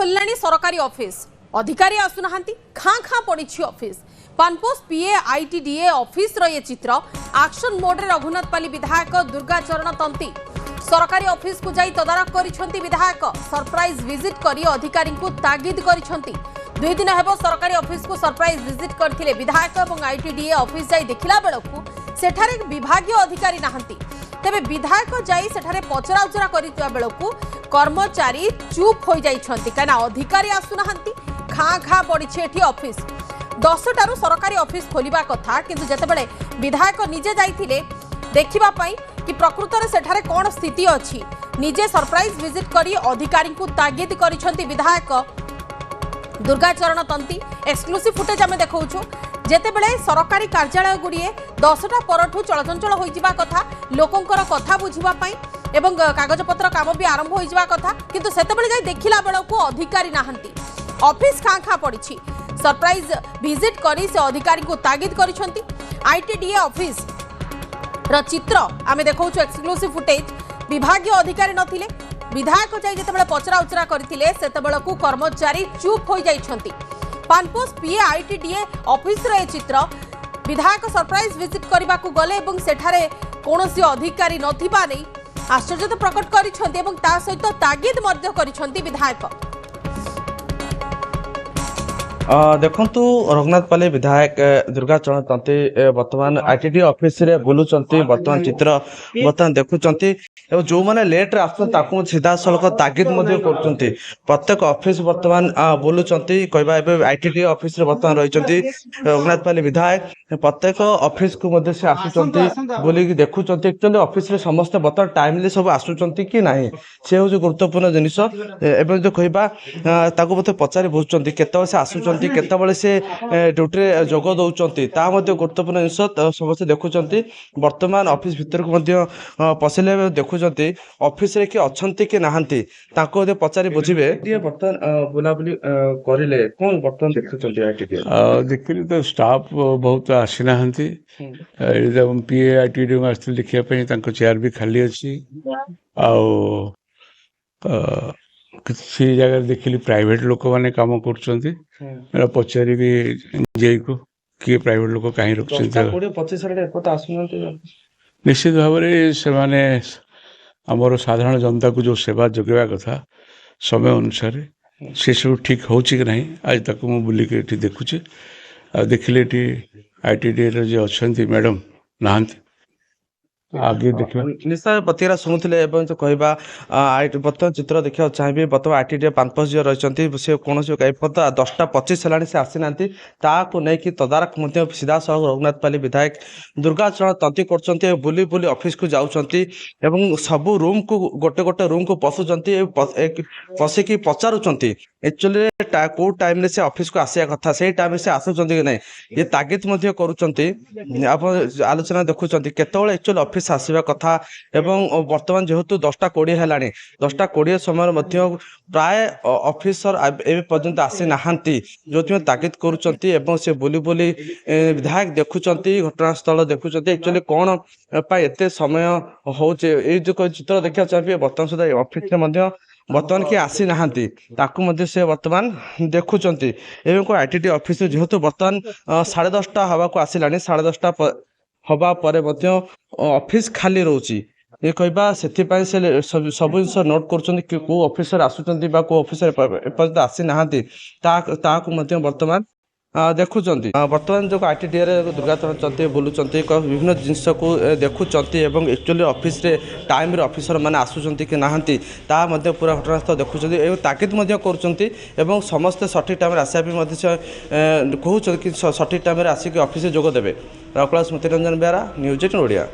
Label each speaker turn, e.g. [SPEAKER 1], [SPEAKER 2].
[SPEAKER 1] खोललानी सरकारी ऑफिस अधिकारी आसुना खाँ खाँ पड़ी ऑफिस पानपोष पीए आईटीडीए ऑफिस ये चित्र एक्शन मोड रे रघुनाथपाली विधायक दुर्गाचरण तंती सरकारी ऑफिस को जाई तदारख करिसेंती विधायक सरप्राइज विजिट करी अधिकारी को तागिद करिसेंती। 2 दिन हेबो सरकारी ऑफिस को सरप्राइज विजिट करथिले विधायक और आईटीडीए ऑफिस जाई देखिला बेलकु सेठारे विभागीय अधिकारी नाहंती। तेबे विधायक जाई सेठारे पचरा उचरा करितबा बेलकु कर्मचारी चुप हो जाइछंती काना अधिकारी आसुनाहंती खाँ खाँ पड़ी एठी ऑफिस 10टारू सरकारी ऑफिस खोलिबा कथा किंतु जेतेबेले विधायक निजे जाइथिले देखिबा पई कि प्रकृत में सेठारे कौन स्थिति अच्छी निजे सरप्राइज विजिट करी अधिकारी को तागिद करिसेंती विधायक दुर्गाचरण तंती। एक्सक्लूसिव फुटेज आम देखा जेतेबेले सरकारी कार्यालय गुड़िए 10टा परठू चलचंचल हो जावा कथा लोकंकर कथा बुझिबा पई एवं कागजपत्र काम भी आरंभ हो जावा कथा किंतु सेतेबेले जाई देखिला बेलकु अधिकारी नाहंती ऑफिस खाँ खाँ पड़ी सरप्राइज विजिट करी से अधिकारी को तागिद करिसेंती। आईटीडीए ऑफिस चित्र आमे देखौ एक्सक्लूसिव फुटेज विभागीय अधिकारी नथिले विधायक जाई जेतेबेले पचरा उचरा करथिले सेतेबेलकु कर्मचारी चुप हो जाइछंती। पानपोष पीए आईटीडीए ऑफिस रे चित्र विधायक सरप्राइज विजिट करबा को गले एवं सेठारे कोनोसी अधिकारी नथिबा नै आश्चर्य प्रकट करिछंती एवं ता सहित तागिद मध्य करिछंती विधायक।
[SPEAKER 2] देखंतु रघुनाथपाली विधायक दुर्गाचरण तंती वर्तमान आईटीडी ऑफिस रे बुलुचंती वर्तमान चित्र वर्तमान देखुचंती एवं जो माने लेट रे आसुन ताकू सीधा सलक तागिद मध्ये करचंती प्रत्येक ऑफिस वर्तमान बुलुचंती कहबा एबे आईटीडी ऑफिस रे वर्तमान रहिचंती रघुनाथपाली विधायक प्रत्येक ऑफिस को मध्ये से आसुचंती बोली कि देखुचंती एक्चुअली ऑफिस रे समस्त वर्तमान टाइमली सब आसुचंती कि नाही से हो गुरुत्वपूर्ण जिनिस एवं जो कहबा ताकू मध्ये पचारि बुझचंती केते से आसुचंती केतबले से ड्यूटी रे जोग दउचंती ता मध्ये गुरुत्वपूर्ण जिनिस समस्त देखुचंती। वर्तमान ऑफिस भीतर को मध्ये पसिले देखुचंती ऑफिस रे कि अछंती कि नाहंती ताको दे पचारि बुझिबे ये वर्तमान बुलाबुली करिले कोन वर्तमान देखुचंती आईटीडी
[SPEAKER 3] देखिले तो स्टाफ बहुत आसी नाहंती एकदम पीए आईटीडी में आस्ते देखिया पे तांको चेयर भी खाली अछि आ किसी जगह देखिली प्राइवेट लोक माने काम करछंती मेरा पचारि भी जेई को कि प्राइवेट लोक काहे रखछंती
[SPEAKER 2] 25 रे पता आसुनंती
[SPEAKER 3] निश्चित भाव से माने हमर साधारण जनता को जो सेवा जोगेवा कथा समय अनुसार से सब ठीक होची कि नहीं आज तक मु बुली के एठी देखुची आ देखिले एठी आईटीडी रे जे अछंती मैडम नाहंती आगे देखिए
[SPEAKER 2] निश्चय प्रतिक्रिया शुणुले जो कहवा बर्तमान चित्र देखा चाहिए बर्तमान आईटीडी पानपोष जो रही से कौन एपर्त 10:25 है से आसी ना नहीं तदारख सीधा सड़क रघुनाथपाली विधायक दुर्गाचरण तंती कर बुली बुली ऑफिस को जाऊँगी सबू रूम को गोटे गोटे रूम को पशुंट पशिकी पचारुंट एक्चुअली कौ टाइम से ऑफिस को आसिया कथा से टाइम से आसुंच कि नहीं ये तागिद आप आलोचना देखुं केतବେଳେ एक्चुअली ऑफिस आसवा कथा एवं वर्तमान जेहेतु 10:20 है 10:20 समय प्राय ऑफिसर एपर्यंत आसी नहांती जो तागिद करुँच से बुली बुली विधायक देखुंट घटनास्थल देखुंट एक्चुअली कौन एत समय हो जो चित्र देखा चाहिए वर्तमान सुधा ऑफिस वर्तमान किए आसी नहांती ताकू से वर्तमान देखुंट एवं आईटीडी ऑफिस जेहेतु वर्तमान 10:30 हवा को आसला 10:30 हवा पर ऑफिस खाली रोची ये कहबा से सब जिन नोट कर ऑफिसर आसुचंती बा को ऑफिसर एपर्यंत आसी नहांती वर्तमान देखुंट वर्तमान जो आईटीडी दुर्गाचरण तंती बुलुंट विभिन्न जिनस को देखुंट एक्चुअली ऑफिस रे टाइम रे ऑफिसर माने आसुचंती कि नाहंती ता मध्ये पूरा घटनास्थल देखुंट एवं ताकिद मध्ये करुचंती एवं समस्त सठिक टाइम आसिया भी कहउछ कि सठिक टाइम आसिक ऑफिस जोग देबे। रकला स्मृति रंजन बेहरा न्यूज 18 ओडिया।